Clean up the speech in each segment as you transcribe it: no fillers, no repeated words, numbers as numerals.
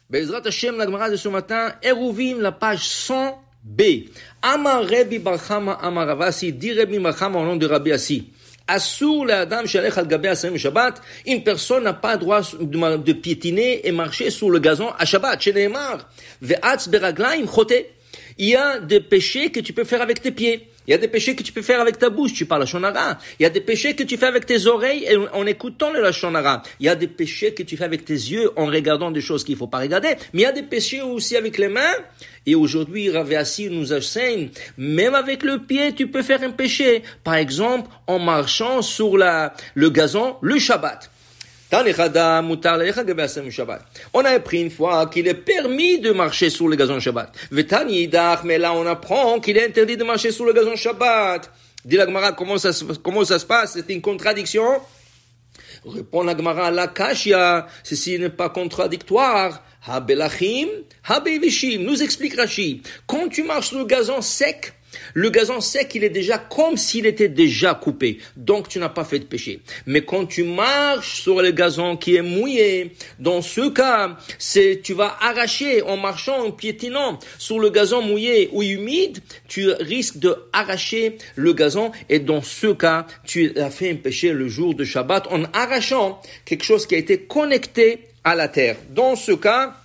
Bezrat Hashem, la Gemara de ce matin, Eruvin, la page 100b. Amar Rabbi Bar Chama, Amar Ravasi, dit Rabbi Bar Chama au nom de Rabbi Assi. Assour la dame shalech al gabé asamim Shabbat. Une personne n'a pas le droit de piétiner et marcher sur le gazon à Shabbat. Chez Neymar, ve'atz beraglaim choté. Il y a des péchés que tu peux faire avec tes pieds. Il y a des péchés que tu peux faire avec ta bouche, tu parles Lashon Hara. Il y a des péchés que tu fais avec tes oreilles et en écoutant le Lashon Hara. Il y a des péchés que tu fais avec tes yeux en regardant des choses qu'il faut pas regarder. Mais il y a des péchés aussi avec les mains. Et aujourd'hui, Rav Assi nous enseigne, même avec le pied, tu peux faire un péché. Par exemple, en marchant sur le gazon, le Shabbat. On a appris une fois qu'il est permis de marcher sur le gazon Shabbat. Mais là on apprend qu'il est interdit de marcher sur le gazon Shabbat. Dit la Gemara, comment ça se passe? C'est une contradiction? Répond la Gemara, la kashya, ceci n'est pas contradictoire. Habelachim, habevishim, nous explique Rashi. Quand tu marches sur le gazon sec, il est déjà comme s'il était déjà coupé. Donc, tu n'as pas fait de péché. Mais quand tu marches sur le gazon qui est mouillé, dans ce cas, tu vas arracher en marchant, en piétinant sur le gazon mouillé ou humide, tu risques de arracher le gazon et dans ce cas, tu as fait un péché le jour de Shabbat en arrachant quelque chose qui a été connecté à la terre. Dans ce cas,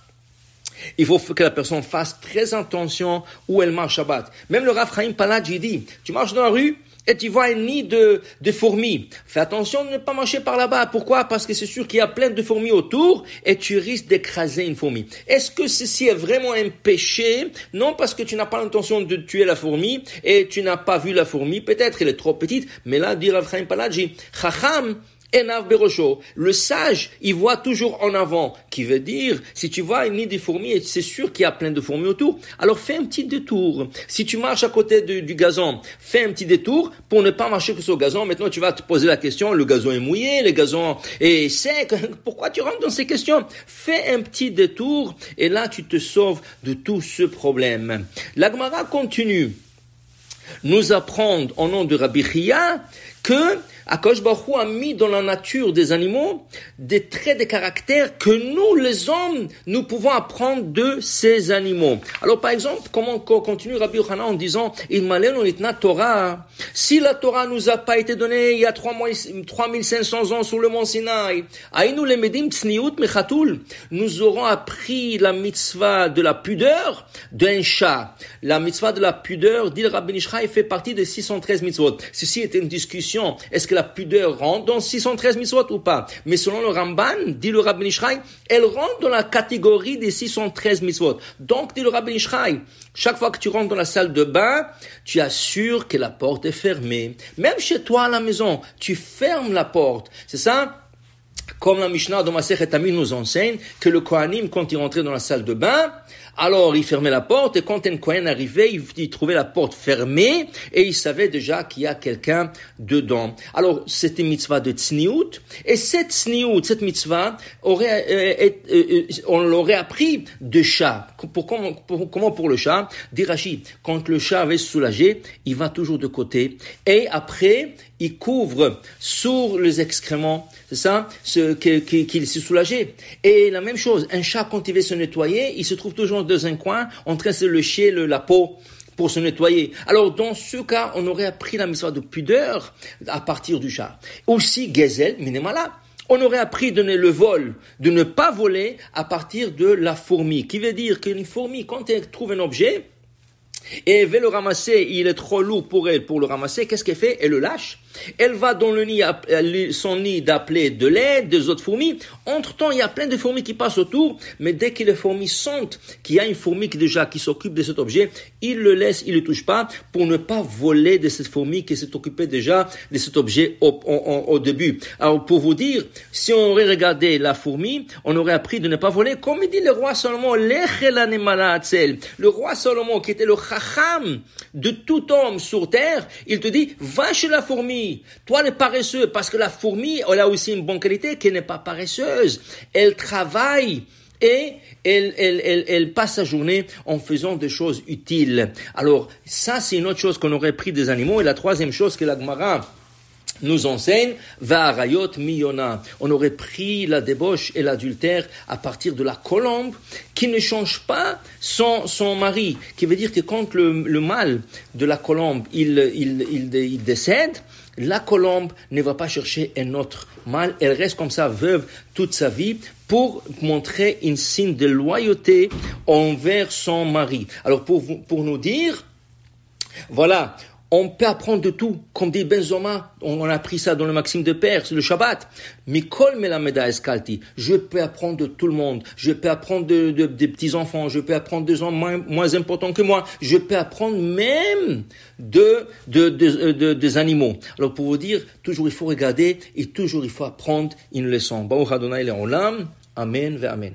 il faut que la personne fasse très attention où elle marche Shabbat. Même le Rav Chaim Paladji dit, tu marches dans la rue et tu vois un nid de fourmis. Fais attention de ne pas marcher par là-bas. Pourquoi? Parce que c'est sûr qu'il y a plein de fourmis autour et tu risques d'écraser une fourmi. Est-ce que ceci est vraiment un péché? Non, parce que tu n'as pas l'intention de tuer la fourmi et tu n'as pas vu la fourmi. Peut-être elle est trop petite, mais là, dit Rav Chaim Paladji, Chacham, Enav Berosho. Le sage, il voit toujours en avant, qui veut dire, si tu vois une nid de fourmis, et c'est sûr qu'il y a plein de fourmis autour, alors fais un petit détour. Si tu marches à côté du gazon, fais un petit détour pour ne pas marcher sur le gazon. Maintenant, tu vas te poser la question, le gazon est mouillé, le gazon est sec, pourquoi tu rentres dans ces questions? Fais un petit détour, et là, tu te sauves de tout ce problème. La Gemara continue. Nous apprendre au nom de Rabbi Chia que Akadosh Baruch Hu a mis dans la nature des animaux des traits de caractère que nous, les hommes, nous pouvons apprendre de ces animaux. Alors, par exemple, comment continue Rabbi Yochanan en disant Il malenu nitna Torah. Si la Torah nous a pas été donnée il y a 3500 ans sur le mont Sinaï, aïnou lemedim tsniut mechatul, nous aurons appris la mitzvah de la pudeur d'un chat. La mitzvah de la pudeur, dit le Rabbi Nishchai, fait partie des 613 mitzvot. Ceci était une discussion. Est-ce que la pudeur rentre dans 613 mitzvot ou pas? Mais selon le Ramban, dit le Rabbi Nishchai, elle rentre dans la catégorie des 613 mitzvot. Donc, dit le Rabbi Nishchai, chaque fois que tu rentres dans la salle de bain, tu assures que la porte est fermée. Même chez toi à la maison, tu fermes la porte. C'est ça? Comme la Mishnah de Masechet Tamid nous enseigne que le Kohanim, quand il rentrait dans la salle de bain, alors il fermait la porte et quand un Kohen arrivait, il trouvait la porte fermée et il savait déjà qu'il y a quelqu'un dedans. Alors c'était une mitzvah de tsniout et cette mitzvah on l'aurait appris de chat. Comment pour le chat? Dit Rashi, quand le chat va se soulager, il va toujours de côté et après il couvre sur les excréments, c'est ça, qu'il s'est soulagé. Et la même chose, un chat quand il veut se nettoyer, il se trouve toujours dans un coin en train de se lécher la peau pour se nettoyer. Alors dans ce cas, on aurait appris la mitzvah de pudeur à partir du chat. Aussi gezel minemala. On aurait appris de le vol, de ne pas voler à partir de la fourmi. Qui veut dire qu'une fourmi, quand elle trouve un objet, et elle veut le ramasser, il est trop lourd pour elle pour le ramasser, qu'est-ce qu'elle fait? Elle le lâche. Elle va dans le nid, son nid d'appeler de l'aide des autres fourmis. Entre-temps, il y a plein de fourmis qui passent autour, mais dès que les fourmis sentent qu'il y a une fourmi qui s'occupe de cet objet, ils le laissent, ils le touchent pas pour ne pas voler de cette fourmi qui s'est occupée déjà de cet objet au début. Alors, pour vous dire, si on aurait regardé la fourmi, on aurait appris de ne pas voler. Comme dit le roi Salomon, le roi Salomon qui était le chacham de tout homme sur terre, il te dit, va chez la fourmi. Toi, les paresseux, parce que la fourmi, elle a aussi une bonne qualité, qu'elle n'est pas paresseuse. Elle travaille et elle passe sa journée en faisant des choses utiles. Alors, ça, c'est une autre chose qu'on aurait pris des animaux. Et la troisième chose que la Gemara nous enseigne, Va'arayot miyona. On aurait pris la débauche et l'adultère à partir de la colombe qui ne change pas son mari. Qui veut dire que quand le mâle de la colombe, il décède, la colombe ne va pas chercher un autre mâle. Elle reste comme ça, veuve, toute sa vie, pour montrer un signe de loyauté envers son mari. Alors, pour nous dire, voilà, on peut apprendre de tout. Comme dit Benzoma, on a appris ça dans le Maxime de Père, c'est le Shabbat. Mikol melameda eskalti. Je peux apprendre de tout le monde. Je peux apprendre des petits-enfants. Je peux apprendre des gens moins importants que moi. Je peux apprendre même des animaux. Alors, pour vous dire, toujours il faut regarder et toujours il faut apprendre une leçon. Baruch Adonai le'olam. Amen ve amen.